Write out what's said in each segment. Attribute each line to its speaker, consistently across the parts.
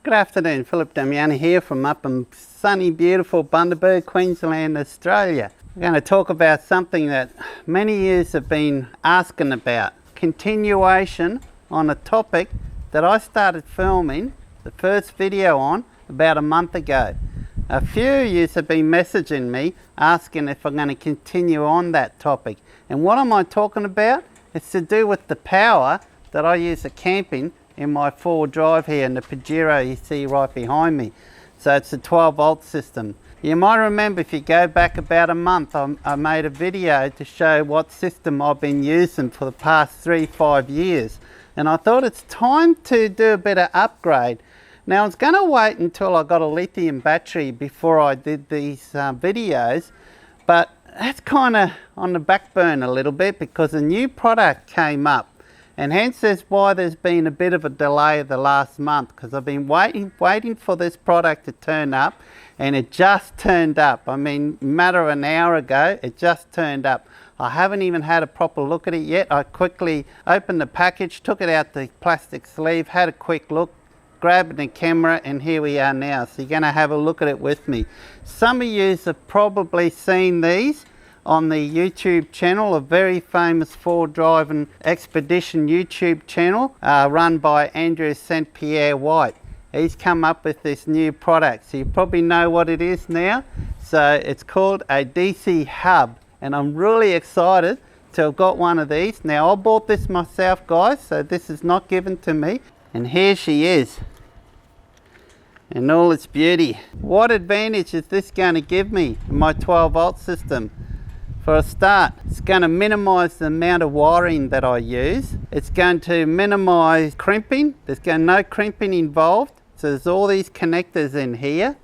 Speaker 1: Good afternoon, Philip Damiani here from up in sunny, beautiful Bundaberg, Queensland, Australia. We're going to talk about something that many years have been asking about. Continuation on a topic that I started filming the first video on about a month ago. A few of you have been messaging me asking if I'm going to continue on that topic. And what am I talking about? It's to do with the power that I use at camping in my 4-wheel drive here in the Pajero you see right behind me. So it's a 12 volt system. You might remember if you go back about a month, I made a video to show what system I've been using for the past 3-5 years. And I thought it's time to do a bit of upgrade. Now I was going to wait until I got a lithium battery before I did these videos, but that's kind of on the back burner a little bit because a new product came up. And hence is why there's been a bit of a delay the last month, because I've been waiting for this product to turn up, and it just turned up. I mean, a matter of an hour ago, it just turned up. I haven't even had a proper look at it yet. I quickly opened the package, took it out the plastic sleeve, had a quick look, grabbed the camera, and here we are now. So you're going to have a look at it with me. Some of you have probably seen these on the YouTube channel, a very famous 4 driving expedition YouTube channel run by Andrew St. Pierre White. He's come up with this new product, so you probably know what it is now. So it's called a DC hub, and I'm really excited to have got one of these. Now I bought this myself, guys, so this is not given to me, and here she is in all its beauty. What advantage is this going to give me in my 12 volt system? For a start, it's going to minimize the amount of wiring that I use. It's going to minimize crimping. There's no crimping involved. So there's all these connectors in here.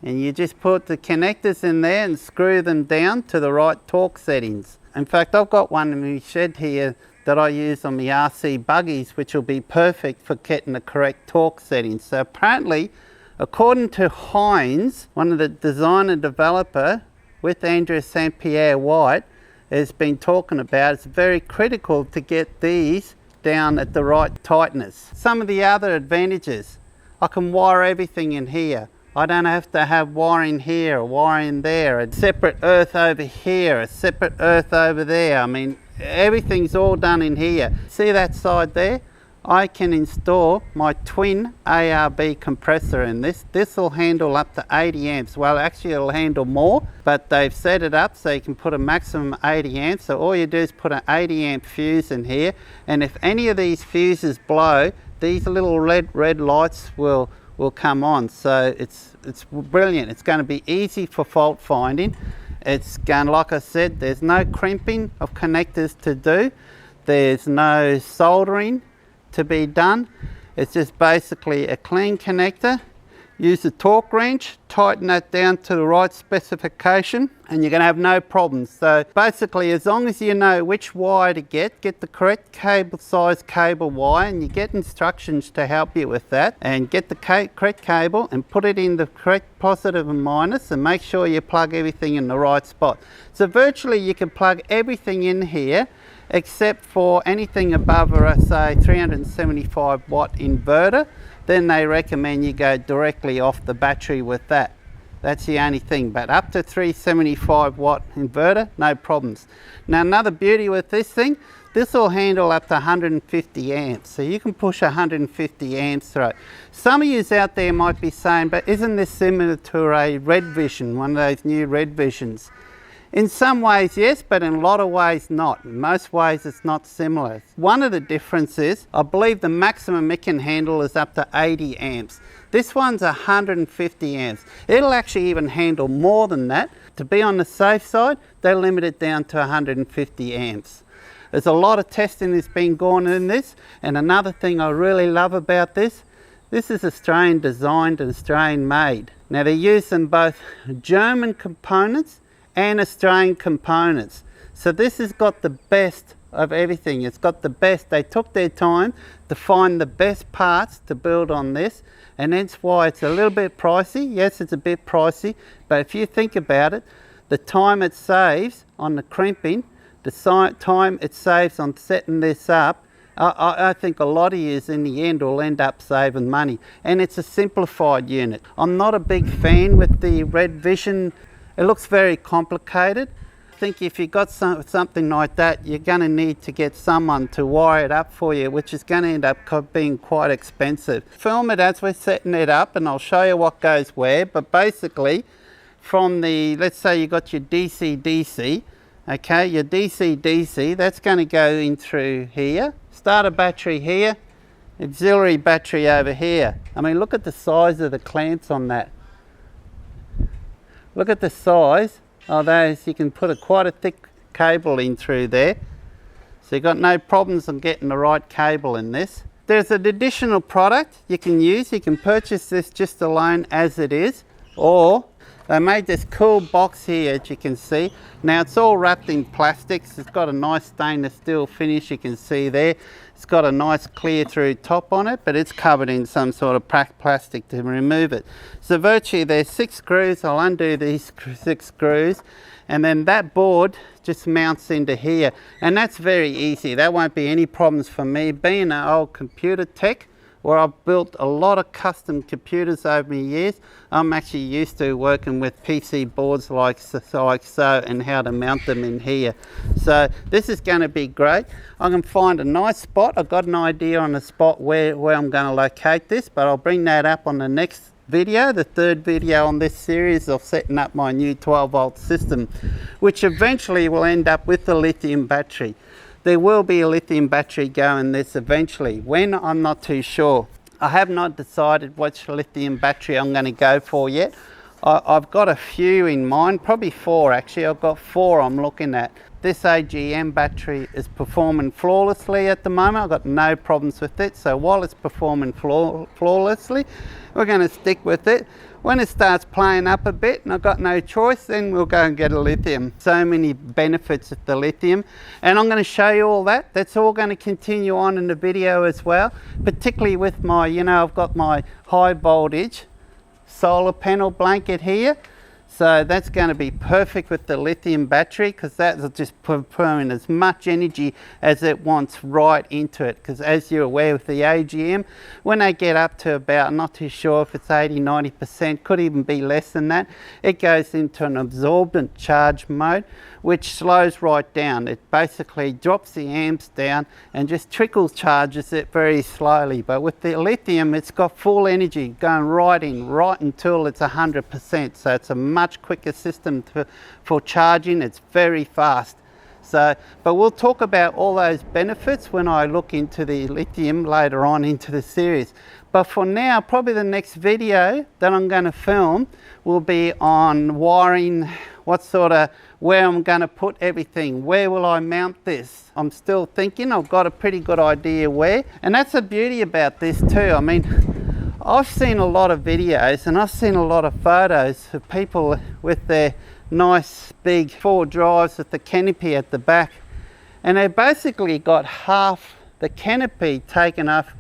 Speaker 1: And you just put the connectors in there and screw them down to the right torque settings. In fact, I've got one in my shed here that I use on my RC buggies, which will be perfect for getting the correct torque settings. So apparently, according to Heinz, one of the designer developer, with Andrew St. Pierre White, has been talking about, it's very critical to get these down at the right tightness. Some of the other advantages, I can wire everything in here. I don't have to have wiring here, or wiring there, a separate earth over here, a separate earth over there. I mean, everything's all done in here. See that side there? I can install my twin ARB compressor in this. This will handle up to 80 amps. Well, actually it'll handle more, but they've set it up so you can put a maximum 80 amps. So all you do is put an 80 amp fuse in here, and if any of these fuses blow, these little red lights will come on. So it's brilliant. It's going to be easy for fault finding. It's going, like I said, there's no crimping of connectors to do. There's no soldering to be done. It's just basically a clean connector. Use the torque wrench, tighten that down to the right specification, and you're going to have no problems. So basically, as long as you know which wire to get the correct size cable wire, and you get instructions to help you with that, and get the correct cable and put it in the correct positive and minus, and make sure you plug everything in the right spot. So virtually you can plug everything in here except for anything above a, say, 375 watt inverter. Then they recommend you go directly off the battery with that. That's the only thing, but up to 375 watt inverter, no problems. Now another beauty with this thing, this will handle up to 150 amps, so you can push 150 amps through it. Some of you out there might be saying, but isn't this similar to a Red Vision, one of those new Red Visions? In some ways, yes, but in a lot of ways not. In most ways, it's not similar. One of the differences, I believe the maximum it can handle is up to 80 amps. This one's 150 amps. It'll actually even handle more than that. To be on the safe side, they limit it down to 150 amps. There's a lot of testing that's been going in this, and another thing I really love about this is Australian designed and Australian made. Now they're using both German components and Australian components. So this has got the best of everything. It's got the best. They took their time to find the best parts to build on this, and that's why it's a little bit pricey. Yes, it's a bit pricey, but if you think about it, the time it saves on the crimping, the time it saves on setting this up, I think a lot of yous in the end will end up saving money, and it's a simplified unit. I'm not a big fan with the Red Vision. It looks very complicated. I think if you got something like that, you're going to need to get someone to wire it up for you, which is going to end up being quite expensive. Film it as we're setting it up, and I'll show you what goes where. But basically, from the, let's say you got your DC-DC, okay, your DC-DC, that's going to go in through here. Starter battery here, auxiliary battery over here. I mean, look at the size of the clamps on that. Look at the size of those. You can put quite a thick cable in through there. So you've got no problems on getting the right cable in this. There's an additional product you can use. You can purchase this just alone as it is, or they made this cool box here, as you can see. Now it's all wrapped in plastics. It's got a nice stainless steel finish, you can see there. It's got a nice clear through top on it, but it's covered in some sort of plastic to remove it. So virtually there's 6 screws. I'll undo these 6 screws, and then that board just mounts into here. And that's very easy. That won't be any problems for me. Being an old computer tech, where I've built a lot of custom computers over the years, I'm actually used to working with PC boards like so and how to mount them in here. So this is going to be great. I can find a nice spot. I've got an idea on the spot where I'm going to locate this, but I'll bring that up on the next video, the 3rd video on this series of setting up my new 12-volt system, which eventually will end up with the lithium battery. There will be a lithium battery going this eventually. When, I'm not too sure. I have not decided which lithium battery I'm going to go for yet. I've got a few in mind, probably 4 actually. I've got 4 I'm looking at. This AGM battery is performing flawlessly at the moment. I've got no problems with it. So while it's performing flawlessly, we're going to stick with it. When it starts playing up a bit and I've got no choice, then we'll go and get a lithium. So many benefits of the lithium, and I'm going to show you all that. That's all going to continue on in the video as well, particularly with my, I've got my high voltage solar panel blanket here. So that's going to be perfect with the lithium battery, because that will just put in as much energy as it wants right into it. Because as you're aware with the AGM, when they get up to about, I'm not too sure if it's 80-90%, could even be less than that, it goes into an absorbent charge mode, which slows right down. It basically drops the amps down and just trickle charges it very slowly. But with the lithium, it's got full energy going right until it's 100%. So it's a much quicker system for charging. It's very fast. So, but we'll talk about all those benefits when I look into the lithium later on into the series. But for now, probably the next video that I'm going to film will be on wiring, where I'm going to put everything. Where will I mount this? I'm still thinking. I've got a pretty good idea where. And that's the beauty about this too. I mean, I've seen a lot of videos and I've seen a lot of photos of people with their nice big 4 drives with the canopy at the back. And they basically got half the canopy taken off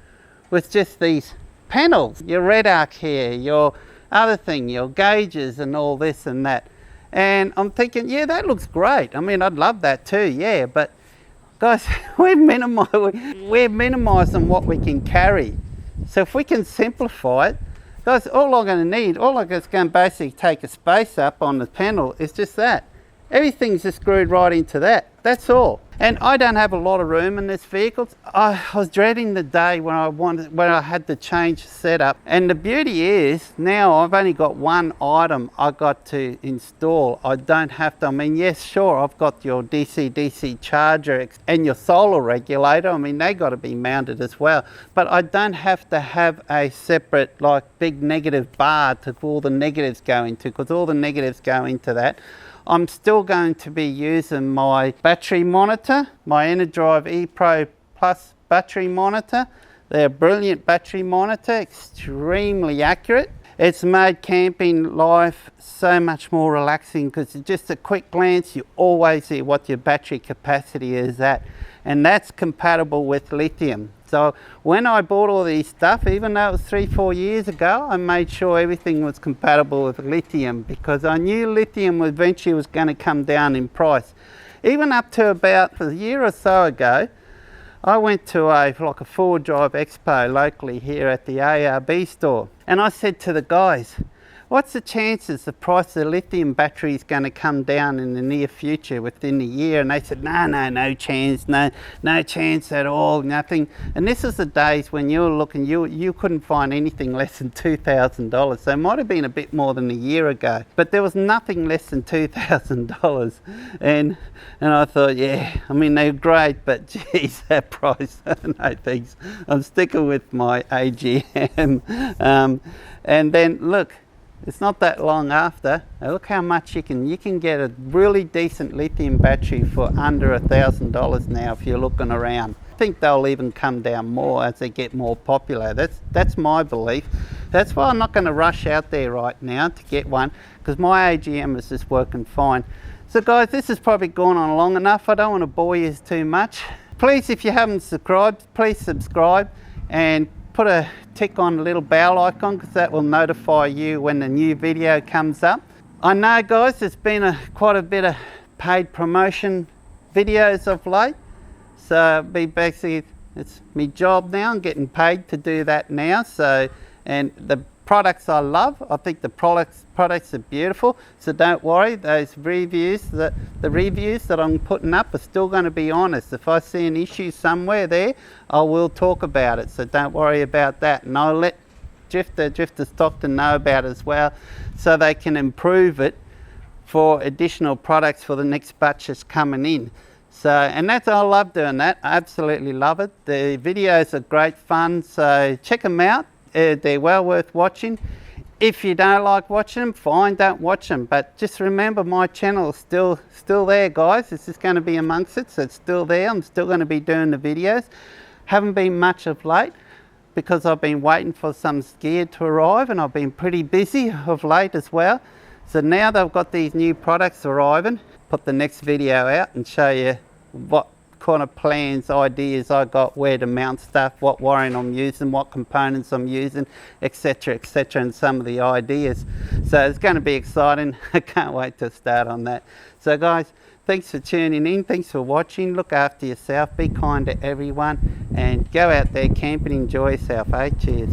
Speaker 1: with just these panels. Your red arc here, your other thing, your gauges and all this and that. And I'm thinking, yeah, that looks great. I mean, I'd love that too, yeah. But guys, we're minimising what we can carry. So if we can simplify it, guys, all I'm going to basically take a space up on the panel is just that. Everything's just screwed right into that. That's all. And I don't have a lot of room in this vehicle. I was dreading the day when I had to change the setup. And the beauty is now I've only got one item I got to install. I don't have to. I mean, yes, sure, I've got your DC-DC charger and your solar regulator. I mean, they got to be mounted as well. But I don't have to have a separate, like, big negative bar to all the negatives go into, because all the negatives go into that. I'm still going to be using my battery monitor, my Enerdrive ePro Plus battery monitor. They're a brilliant battery monitor, extremely accurate. It's made camping life so much more relaxing, because just a quick glance, you always see what your battery capacity is at. And that's compatible with lithium. So when I bought all these stuff, even though it was 3-4 years ago, I made sure everything was compatible with lithium, because I knew lithium eventually was going to come down in price. Even up to about a year or so ago, I went to a 4-drive expo locally here at the ARB store, and I said to the guys, what's the chances the price of the lithium battery is going to come down in the near future within a year? And they said, no chance, no chance at all, nothing. And this is the days when you were looking, you couldn't find anything less than $2,000. So it might have been a bit more than a year ago, but there was nothing less than $2,000. And I thought, yeah, I mean, they're great, but geez, that price, no thanks. I'm sticking with my AGM. And then look, it's not that long after. Now look how much you can get a really decent lithium battery for under $1,000 now if you're looking around. I think they'll even come down more as they get more popular. That's my belief. That's why I'm not going to rush out there right now to get one, because my AGM is just working fine. So guys, this has probably gone on long enough. I don't want to bore you too much. Please, if you haven't subscribed, please subscribe and put a tick on the little bell icon, because that will notify you when the new video comes up. I know guys, there's been quite a bit of paid promotion videos of late, so basically it's my job now. I'm getting paid to do that now. So, and the products I love, I think the products are beautiful, so don't worry, those reviews, the reviews that I'm putting up are still going to be honest. If I see an issue somewhere there, I will talk about it, so don't worry about that. And I'll let Drifter Stockton know about it as well, so they can improve it for additional products for the next batch that's coming in. So, and I love doing that. I absolutely love it. The videos are great fun, so check them out. They're well worth watching. If you don't like watching them, fine, don't watch them. But just remember, my channel is still there, guys. It's just going to be amongst it, so it's still there. I'm still going to be doing the videos. Haven't been much of late because I've been waiting for some gear to arrive, and I've been pretty busy of late as well. So now they've got these new products arriving, put the next video out and show you what kind of plans, ideas I got, where to mount stuff, what wiring I'm using, what components I'm using, etc, and some of the ideas. So it's going to be exciting. I can't wait to start on that. So guys, thanks for tuning in, thanks for watching. Look after yourself, be kind to everyone, and go out there camping, enjoy yourself. Cheers.